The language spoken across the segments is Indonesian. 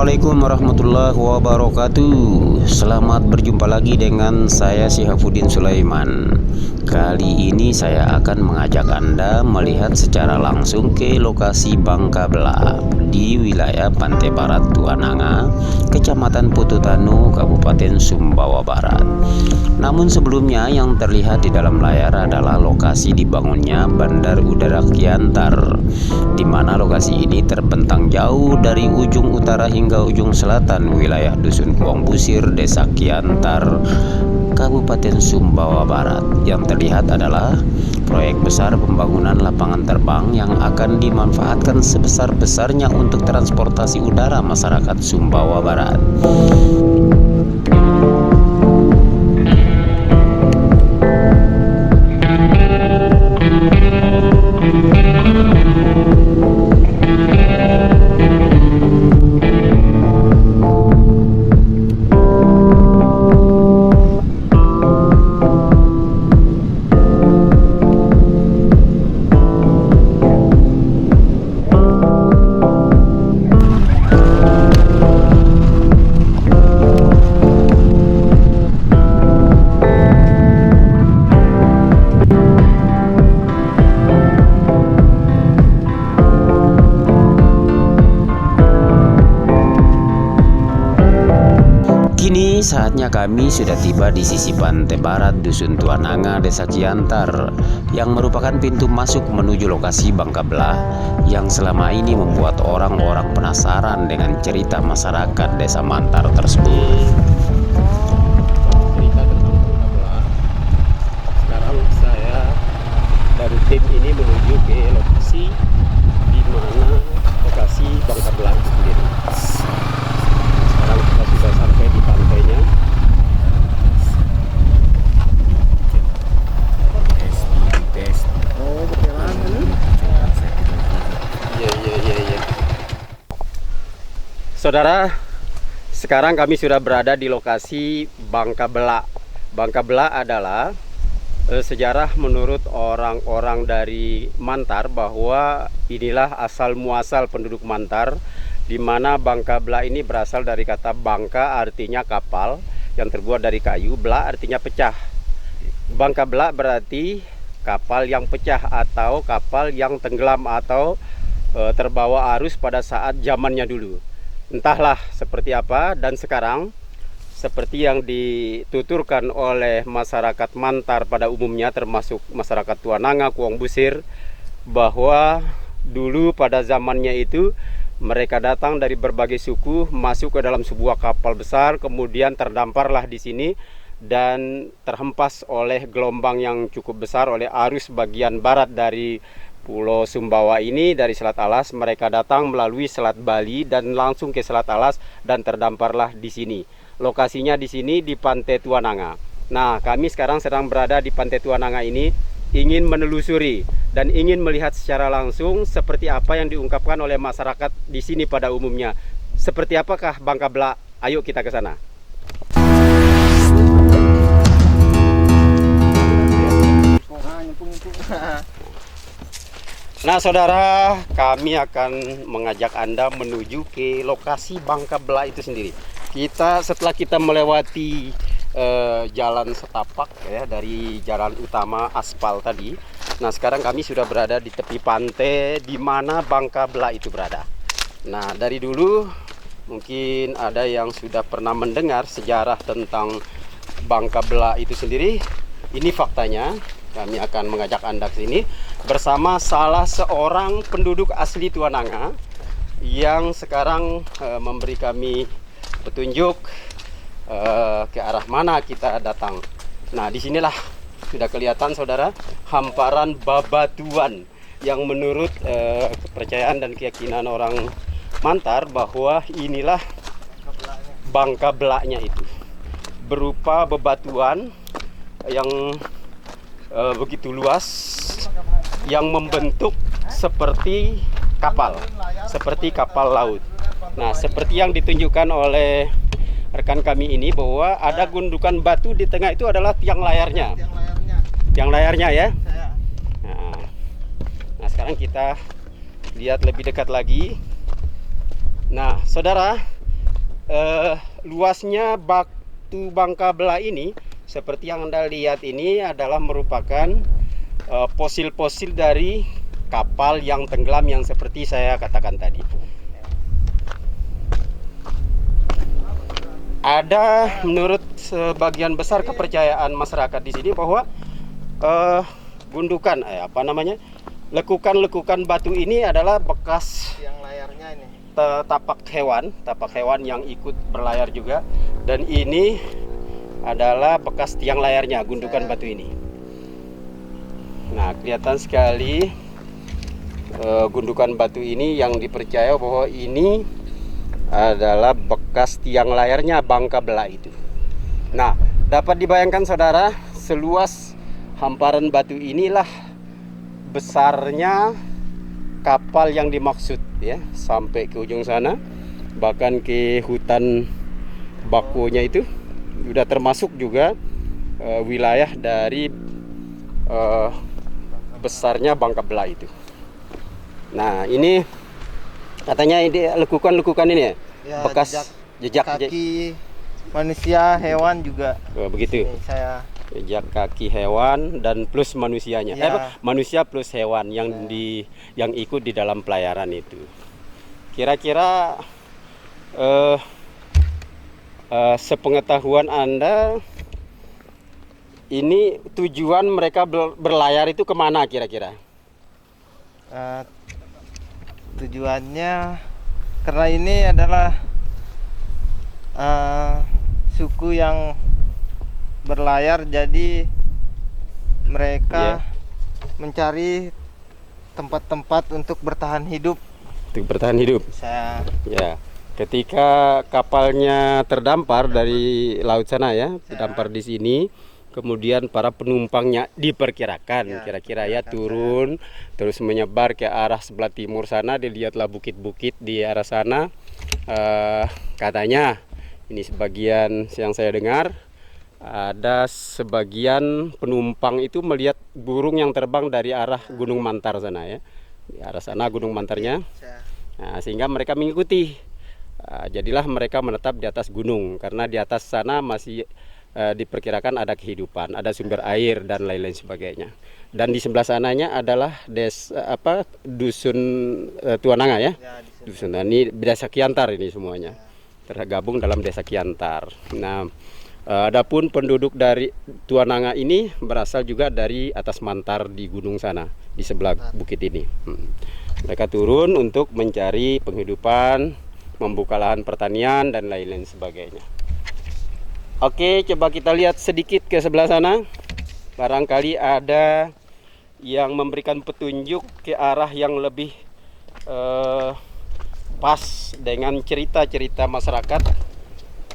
Assalamualaikum warahmatullahi wabarakatuh. Selamat berjumpa lagi dengan saya Syihafuddin Sulaiman. Kali ini saya akan mengajak Anda melihat secara langsung ke lokasi Bangka Bela di wilayah Pantai Barat Tuananga, Kecamatan Pututanu, Kabupaten Sumbawa Barat. Namun sebelumnya yang terlihat di dalam layar adalah lokasi dibangunnya Bandar Udara Kiantar, di mana lokasi ini terbentang jauh dari ujung utara hingga ujung selatan wilayah Dusun Kuang Busir, Desa Kiantar, Kabupaten Sumbawa Barat. Yang terlihat adalah proyek besar pembangunan lapangan terbang yang akan dimanfaatkan sebesar-besarnya untuk transportasi udara masyarakat Sumbawa Barat. Kini saatnya kami sudah tiba di sisi pantai barat Dusun Tuananga, Desa Kiantar, yang merupakan pintu masuk menuju lokasi Bangka Bela yang selama ini membuat orang-orang penasaran dengan cerita masyarakat Desa Mantar tersebut. Cerita tentang Bangka Bela. Sekarang saya dari tim ini menuju ke lokasi di mana lokasi Bangka Bela itu sendiri. Sekarang kita sudah sampai di pantainya. Iya. Saudara, sekarang kami sudah berada di lokasi Bangka Bela. Bangka Bela adalah sejarah menurut orang-orang dari Mantar bahwa inilah asal muasal penduduk Mantar, di mana Bangka Bela ini berasal dari kata bangka artinya kapal yang terbuat dari kayu, bela artinya pecah. Bangka Bela berarti kapal yang pecah atau kapal yang tenggelam atau terbawa arus pada saat zamannya dulu. Entahlah seperti apa, dan sekarang seperti yang dituturkan oleh masyarakat Mantar pada umumnya, termasuk masyarakat Tuananga, Kuang Busir, bahwa dulu pada zamannya itu mereka datang dari berbagai suku masuk ke dalam sebuah kapal besar, kemudian terdamparlah di sini dan terhempas oleh gelombang yang cukup besar oleh arus bagian barat dari Pulau Sumbawa ini. Dari Selat Alas mereka datang melalui Selat Bali dan langsung ke Selat Alas dan terdamparlah di sini. Lokasinya di sini di Pantai Tuananga. Nah, kami sekarang sedang berada di Pantai Tuananga ini, ingin menelusuri dan ingin melihat secara langsung seperti apa yang diungkapkan oleh masyarakat di sini pada umumnya. Seperti apakah Bangka Bela? Ayo kita ke sana. Nah saudara, kami akan mengajak Anda menuju ke lokasi Bangka Bela itu sendiri. Setelah kita melewati jalan setapak ya dari jalan utama aspal tadi. Nah sekarang kami sudah berada di tepi pantai di mana Bangka Bela itu berada. Nah dari dulu mungkin ada yang sudah pernah mendengar sejarah tentang Bangka Bela itu sendiri. Ini faktanya. Kami akan mengajak Anda ke sini bersama salah seorang penduduk asli Tuananga yang sekarang memberi kami petunjuk ke arah mana kita datang. Nah, disinilah sudah kelihatan saudara hamparan babatuan yang menurut kepercayaan dan keyakinan orang Mantar bahwa inilah Bangka Belanya itu, berupa bebatuan yang begitu luas yang membentuk seperti kapal laut. Nah, seperti yang ditunjukkan oleh rekan kami ini bahwa ada gundukan batu di tengah itu adalah tiang layarnya. Tiang layarnya ya. Nah, sekarang kita lihat lebih dekat lagi. Nah, saudara, luasnya batu Bangka Bela ini seperti yang Anda lihat ini adalah merupakan fosil-fosil dari kapal yang tenggelam yang seperti saya katakan tadi. Ada menurut sebagian besar kepercayaan masyarakat di sini bahwa lekukan-lekukan batu ini adalah bekas yang layarnya ini. tapak hewan yang ikut berlayar juga, dan ini adalah bekas tiang layarnya gundukan batu ini. Nah, kelihatan sekali gundukan batu ini yang dipercaya bahwa ini adalah bekas tiang layarnya Bangka Bela itu. Nah, dapat dibayangkan saudara, seluas hamparan batu inilah besarnya kapal yang dimaksud ya, sampai ke ujung sana, bahkan ke hutan bakunya itu sudah termasuk juga wilayah dari besarnya Bangka Bela itu. Nah, ini katanya ini lekukan-lekukan ini ya, bekas jejak kaki manusia, hewan juga. Begitu. Ini saya Jejak kaki hewan dan plus manusianya. Ya. Manusia plus hewan yang yang ikut di dalam pelayaran itu. Kira-kira sepengetahuan Anda, ini tujuan mereka berlayar itu kemana kira-kira? tujuannya karena ini adalah suku yang berlayar, jadi mereka mencari tempat-tempat untuk bertahan hidup. Untuk bertahan hidup. Ya, ketika kapalnya terdampar dari laut sana ya, terdampar di sini, kemudian para penumpangnya diperkirakan kira-kira ya turun, terus menyebar ke arah sebelah timur sana. Dilihatlah bukit-bukit di arah sana. Katanya ini sebagian yang saya dengar, ada sebagian penumpang itu melihat burung yang terbang dari arah Gunung Mantar sana ya. Di arah sana Gunung Mantarnya. Nah, sehingga mereka mengikuti. Jadilah mereka menetap di atas gunung, karena di atas sana masih diperkirakan ada kehidupan, ada sumber air dan lain-lain sebagainya. Dan di sebelah sananya adalah dusun Tuananga ya. Dusun ini desa Kiantar, ini semuanya tergabung dalam desa Kiantar. Nah, adapun penduduk dari Tuananga ini berasal juga dari atas Mantar di gunung sana, di sebelah bukit ini. Mereka turun untuk mencari penghidupan, membuka lahan pertanian dan lain-lain sebagainya. Oke, coba kita lihat sedikit ke sebelah sana. Barangkali ada yang memberikan petunjuk ke arah yang lebih pas dengan cerita-cerita masyarakat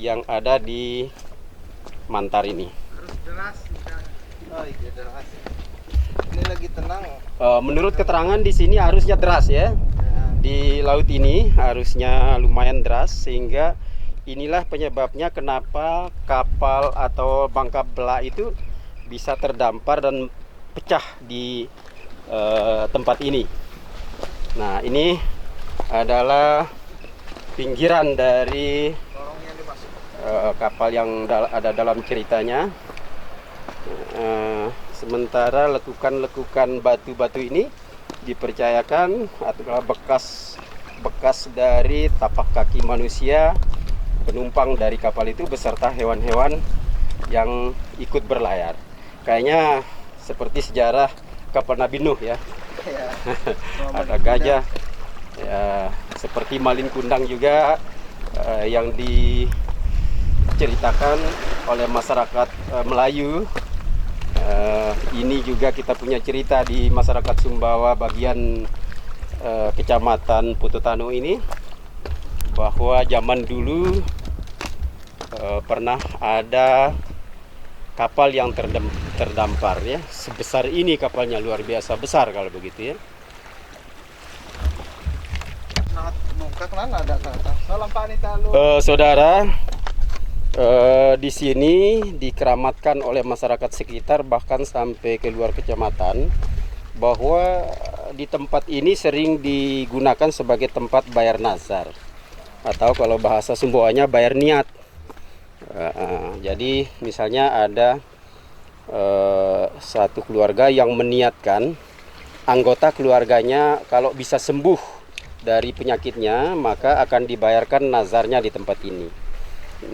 yang ada di Mantar ini. Harus deras. Oh iya, deras. Ini lagi tenang. Menurut keterangan di sini harusnya deras ya. Di laut ini harusnya lumayan deras, sehingga inilah penyebabnya kenapa kapal atau Bangka Bela itu bisa terdampar dan pecah di tempat ini. Nah, ini adalah pinggiran dari kapal yang ada dalam ceritanya. Sementara lekukan-lekukan batu-batu ini dipercayakan adalah bekas dari tapak kaki manusia penumpang dari kapal itu beserta hewan-hewan yang ikut berlayar. Kayaknya seperti sejarah kapal Nabi Nuh ya. Ada gajah ya, seperti Malin Kundang juga yang diceritakan oleh masyarakat Melayu. Ini juga kita punya cerita di masyarakat Sumbawa bagian kecamatan Pututanu ini, bahwa zaman dulu pernah ada kapal yang terdampar ya, sebesar ini kapalnya, luar biasa besar kalau begitu ya. Saudara, di sini dikeramatkan oleh masyarakat sekitar bahkan sampai ke luar kecamatan, bahwa di tempat ini sering digunakan sebagai tempat bayar nazar. atau kalau bahasa Sumbawaannya bayar niat. Jadi misalnya ada satu keluarga yang meniatkan anggota keluarganya kalau bisa sembuh dari penyakitnya, maka akan dibayarkan nazarnya di tempat ini.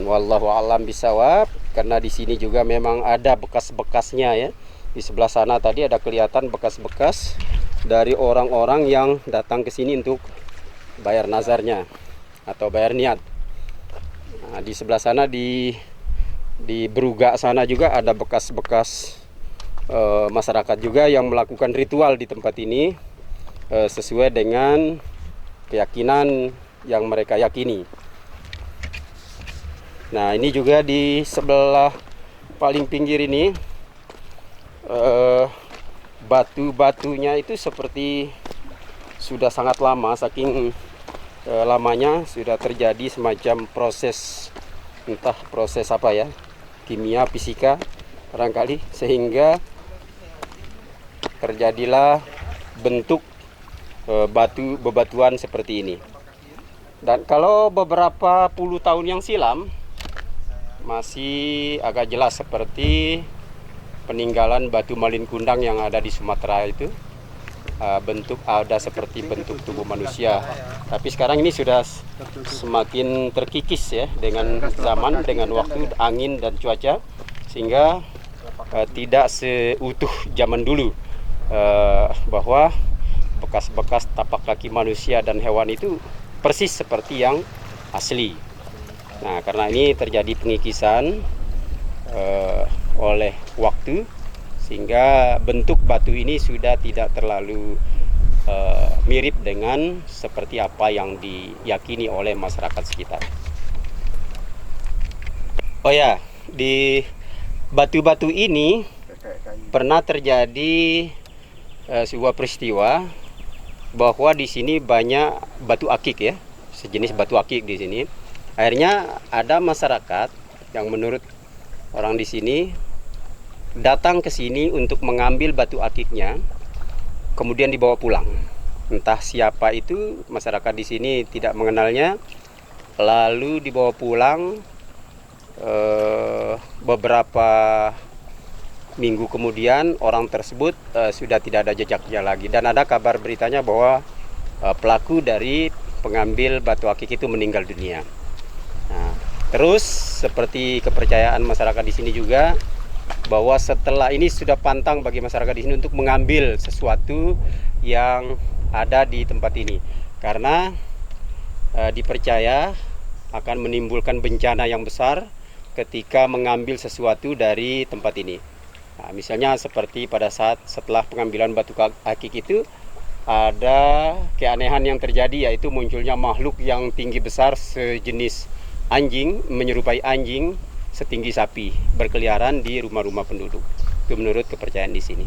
Wallahu a'lam bisawab. Karena di sini juga memang ada bekas-bekasnya ya. Di sebelah sana tadi ada kelihatan bekas-bekas dari orang-orang yang datang ke sini untuk bayar nazarnya atau bayar niat. Nah, di sebelah sana di Beruga sana juga ada bekas-bekas masyarakat juga yang melakukan ritual di tempat ini sesuai dengan keyakinan yang mereka yakini. Nah, ini juga di sebelah paling pinggir ini batu-batunya itu seperti sudah sangat lama, saking lamanya sudah terjadi semacam proses, entah proses apa ya, kimia, fisika barangkali, sehingga terjadilah bentuk bebatuan seperti ini. Dan kalau beberapa puluh tahun yang silam masih agak jelas seperti peninggalan batu malin kundang yang ada di Sumatera itu. Bentuk ada seperti bentuk tubuh manusia, tapi sekarang ini sudah semakin terkikis ya dengan zaman, dengan waktu, angin dan cuaca, sehingga tidak seutuh zaman dulu, bahwa bekas-bekas tapak kaki manusia dan hewan itu persis seperti yang asli. Nah, karena ini terjadi pengikisan oleh waktu, sehingga bentuk batu ini sudah tidak terlalu mirip dengan seperti apa yang diyakini oleh masyarakat sekitar. Oh ya, di batu-batu ini pernah terjadi sebuah peristiwa bahwa di sini banyak batu akik ya, sejenis batu akik di sini. Akhirnya ada masyarakat yang menurut orang di sini datang ke sini untuk mengambil batu akiknya, kemudian dibawa pulang. Entah siapa itu, masyarakat di sini tidak mengenalnya. Lalu dibawa pulang, beberapa minggu kemudian orang tersebut sudah tidak ada jejaknya lagi, dan ada kabar beritanya bahwa pelaku dari pengambil batu akik itu meninggal dunia. Nah, terus seperti kepercayaan masyarakat di sini juga, bahwa setelah ini sudah pantang bagi masyarakat di sini untuk mengambil sesuatu yang ada di tempat ini, karena dipercaya akan menimbulkan bencana yang besar ketika mengambil sesuatu dari tempat ini. Nah, misalnya seperti pada saat setelah pengambilan batu akik itu ada keanehan yang terjadi, yaitu munculnya makhluk yang tinggi besar sejenis anjing, menyerupai anjing, setinggi sapi, berkeliaran di rumah-rumah penduduk. Itu menurut kepercayaan di sini.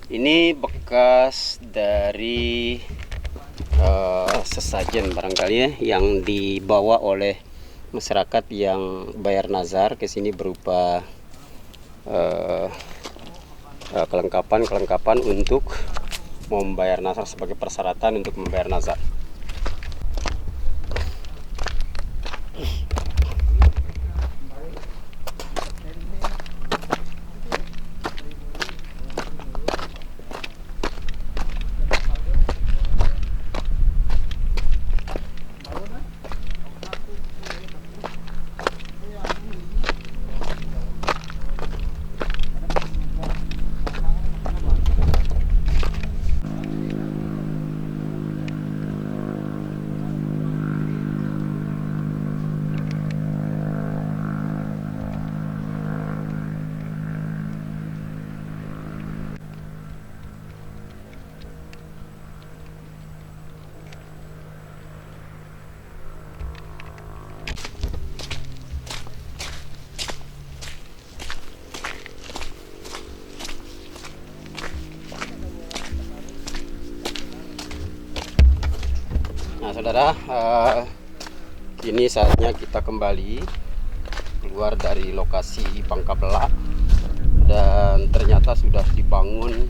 Ini bekas dari sesajen barangkali ya, yang dibawa oleh masyarakat yang bayar nazar ke sini berupa kelengkapan untuk membayar nazar, sebagai persyaratan untuk membayar nazar. Nah saudara, kini saatnya kita kembali keluar dari lokasi Bangka Belak, dan ternyata sudah dibangun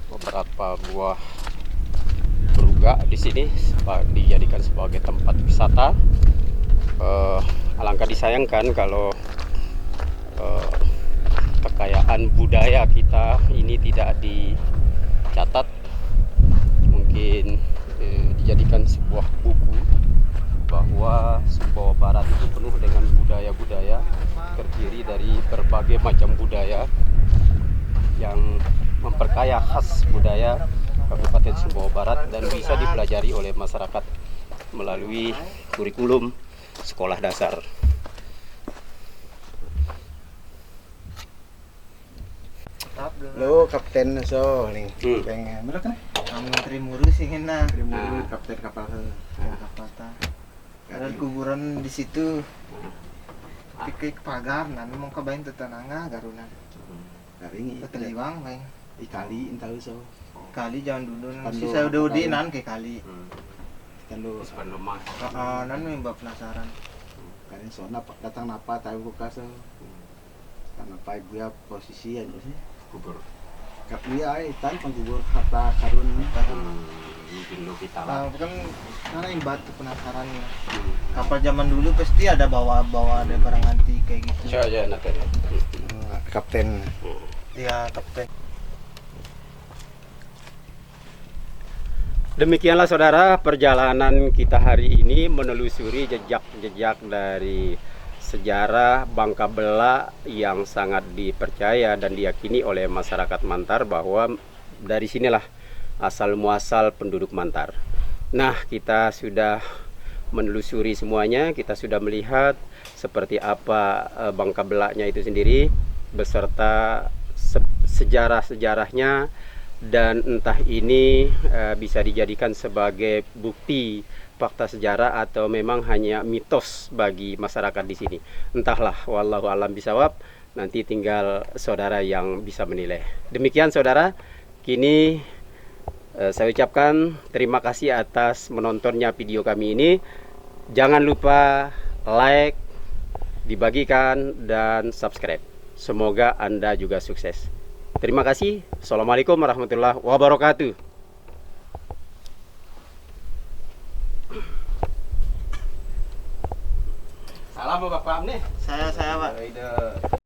beberapa buah juga di sini dijadikan sebagai tempat wisata. Alangkah disayangkan kalau kekayaan budaya kita ini tidak dicatat. Mungkin dijadikan sebuah buku bahwa Sumbawa Barat itu penuh dengan budaya-budaya, terdiri dari berbagai macam budaya yang memperkaya khas budaya Kabupaten Sumbawa Barat dan bisa dipelajari oleh masyarakat melalui kurikulum sekolah dasar. Lo kapten so nih. Hmm. Pengen bener kan? Menteri Murus ingin nah. Menteri Murus kapten kapal kapal ta. Ada kuburan di situ. Pikir pagar nan mau kabain tetananga garuna. Garing Teliwang main. Di kali entah so. Kali jangan dulu si saya udah nan ke kali. Kan lu Lemah. nan mbak penasaran. Kan so datang napa tahu buka so. Karena apa ibu ya posisi aja sih. Kubur. Kaplia tan penggubur harta karun Mungkin lo kita lah. kan karena yang batu penasarannya kapal zaman dulu pasti ada bawa ada barang antik kayak gitu Coba aja nanti. kapten iya kapten. Demikianlah saudara perjalanan kita hari ini menelusuri jejak-jejak dari sejarah Bangka Bela yang sangat dipercaya dan diyakini oleh masyarakat Mantar bahwa dari sinilah asal muasal penduduk Mantar. Nah, kita sudah menelusuri semuanya, kita sudah melihat seperti apa Bangka Belanya itu sendiri beserta sejarah-sejarahnya, dan entah ini bisa dijadikan sebagai bukti fakta sejarah atau memang hanya mitos bagi masyarakat di sini. Entahlah, wallahu alam bisawab. Nanti tinggal saudara yang bisa menilai. Demikian saudara, kini saya ucapkan terima kasih atas menontonnya video kami ini. Jangan lupa like, dibagikan, dan subscribe. Semoga Anda juga sukses. Terima kasih. Assalamualaikum warahmatullahi wabarakatuh. Salam Bapak nih. Saya Pak.